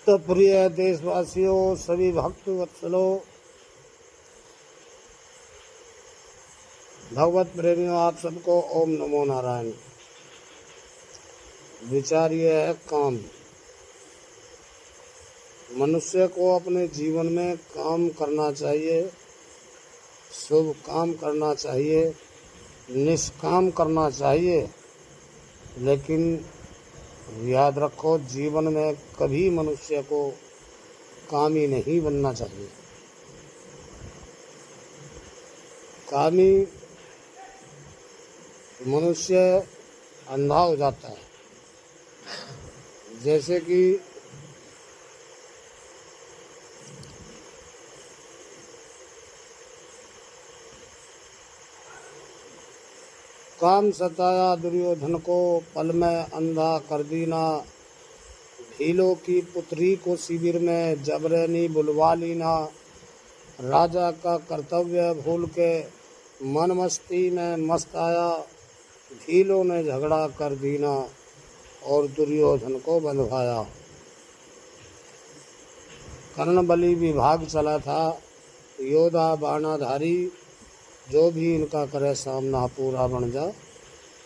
तो प्रिय देशवासियों, सभी भक्त वत्सलों, भगवत प्रेमियों, आप सबको ओम नमो नारायण। विचार ये है, काम। मनुष्य को अपने जीवन में काम करना चाहिए, शुभ काम करना चाहिए, निष्काम करना चाहिए। लेकिन याद रखो, जीवन में कभी मनुष्य को कामी नहीं बनना चाहिए। कामी मनुष्य अंधा हो जाता है। जैसे कि काम सताया दुर्योधन को, पल में अंधा कर दीना। भीलों की पुत्री को शिविर में जबरनी बुलवा लीना। राजा का कर्तव्य भूल के मन मस्ती में मस्त आया। भीलों ने झगड़ा कर दीना और दुर्योधन को बंधवाया। कर्णबली विभाग चला था, योद्धा बाणाधारी। जो भी इनका करे सामना पूरा बन जा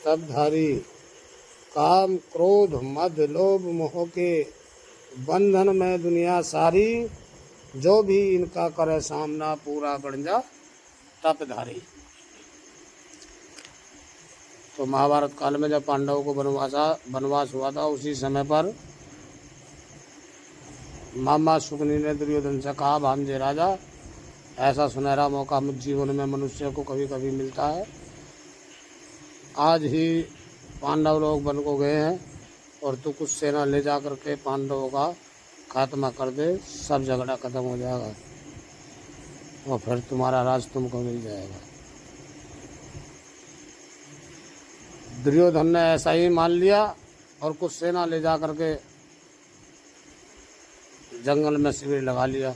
तब धारी। काम क्रोध मद लोभ मोह के बंधन में दुनिया सारी। जो भी इनका करे सामना पूरा बन जा तप धारी। तो महाभारत काल में जब पांडवों को वनवास हुआ था, उसी समय पर मामा शुकनी ने दुर्योधन से कहा, भांजे राजा, ऐसा सुनहरा मौका मुझ जीवन में मनुष्य को कभी कभी मिलता है। आज ही पांडव लोग वन को गए हैं और तू कुछ सेना ले जा करके पांडवों का खात्मा कर दे, सब झगड़ा खत्म हो जाएगा और फिर तुम्हारा राज तुमको मिल जाएगा। दुर्योधन ने ऐसा ही मान लिया और कुछ सेना ले जा करके जंगल में शिविर लगा लिया।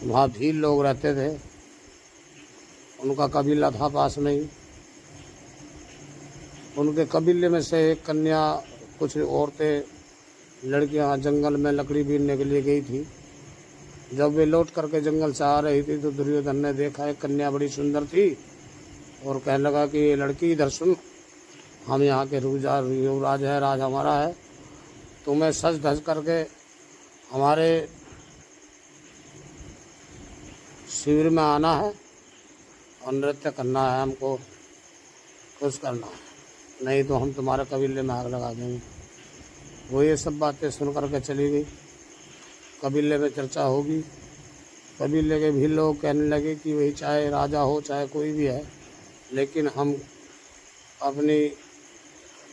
वहाँ भील लोग रहते थे, उनका कबीला था पास में ही। उनके कबीले में से एक कन्या, कुछ औरतें लड़कियाँ जंगल में लकड़ी बीनने के लिए गई थी। जब वे लौट करके जंगल से आ रही थी तो दुर्योधन ने देखा एक कन्या बड़ी सुंदर थी और कहने लगा कि ये लड़की इधर सुन, हम यहाँ के युवराज है, राज हमारा है। तुम्हें सज धज करके हमारे शिविर में आना है और नृत्य करना है, हमको खुश करना है, नहीं तो हम तुम्हारे कबीले में आग लगा देंगे। वो ये सब बातें सुन करके चली गई। कबीले में चर्चा होगी। कबीले के भी लोग कहने लगे कि वही चाहे राजा हो चाहे कोई भी है, लेकिन हम अपनी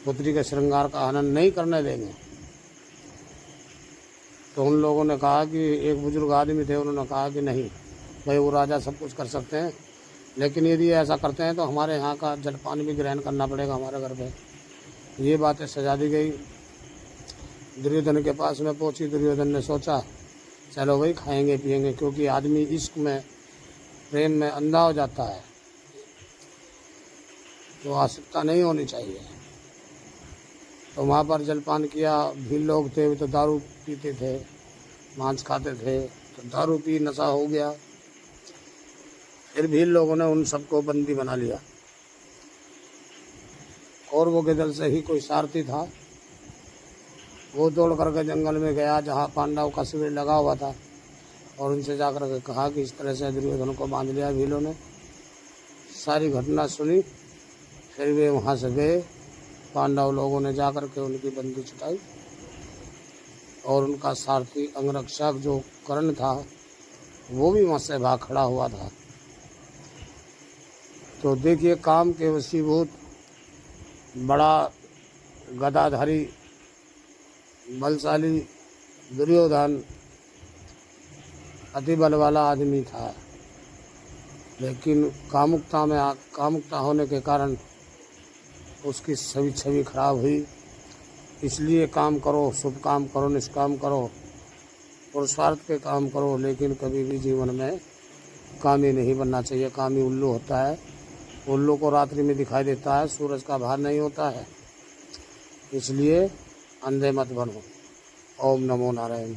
पुत्री के श्रृंगार का आनंद नहीं करने देंगे। तो उन लोगों ने कहा कि एक बुजुर्ग आदमी थे, उन्होंने कहा कि नहीं भाई, वो राजा सब कुछ कर सकते हैं, लेकिन यदि ऐसा करते हैं तो हमारे यहाँ का जलपान भी ग्रहण करना पड़ेगा हमारे घर पे। ये बातें सजा दी गई। दुर्योधन के पास में पहुँची। दुर्योधन ने सोचा चलो भाई खाएंगे पिएंगे, क्योंकि आदमी इश्क में प्रेम में अंधा हो जाता है, तो आसक्ता नहीं होनी चाहिए। तो वहाँ पर जलपान किया। भील लोग थे, वे तो दारू पीते थे, मांस खाते थे, तो दारू पी नशा हो गया। फिर भील लोगों ने उन सबको बंदी बना लिया। कौरवों के दल से ही कोई सारथी था, वो दौड़ करके जंगल में गया जहाँ पांडव का शिविर लगा हुआ था और उनसे जाकर के कहा कि इस तरह से दुर्योधन को बांध लिया भीलों ने। सारी घटना सुनी। फिर वे वहाँ से गए। पांडव लोगों ने जाकर के उनकी बंदी छुटाई और उनका सारथी अंगरक्षक जो कर्ण था, वो भी वहाँ से भाग खड़ा हुआ था। तो देखिए, काम के वशीभूत बड़ा गदाधारी बलशाली दुर्योधन अति बल वाला आदमी था, लेकिन कामुकता होने के कारण उसकी सभी छवि खराब हुई। इसलिए काम करो, शुभ काम करो, निष्काम करो, पुरुषार्थ के काम करो, लेकिन कभी भी जीवन में कामी नहीं बनना चाहिए। कामी उल्लू होता है, उल्लू को रात्रि में दिखाई देता है, सूरज का भार नहीं होता है। इसलिए अंधे मत बनो। ओम नमो नारायण।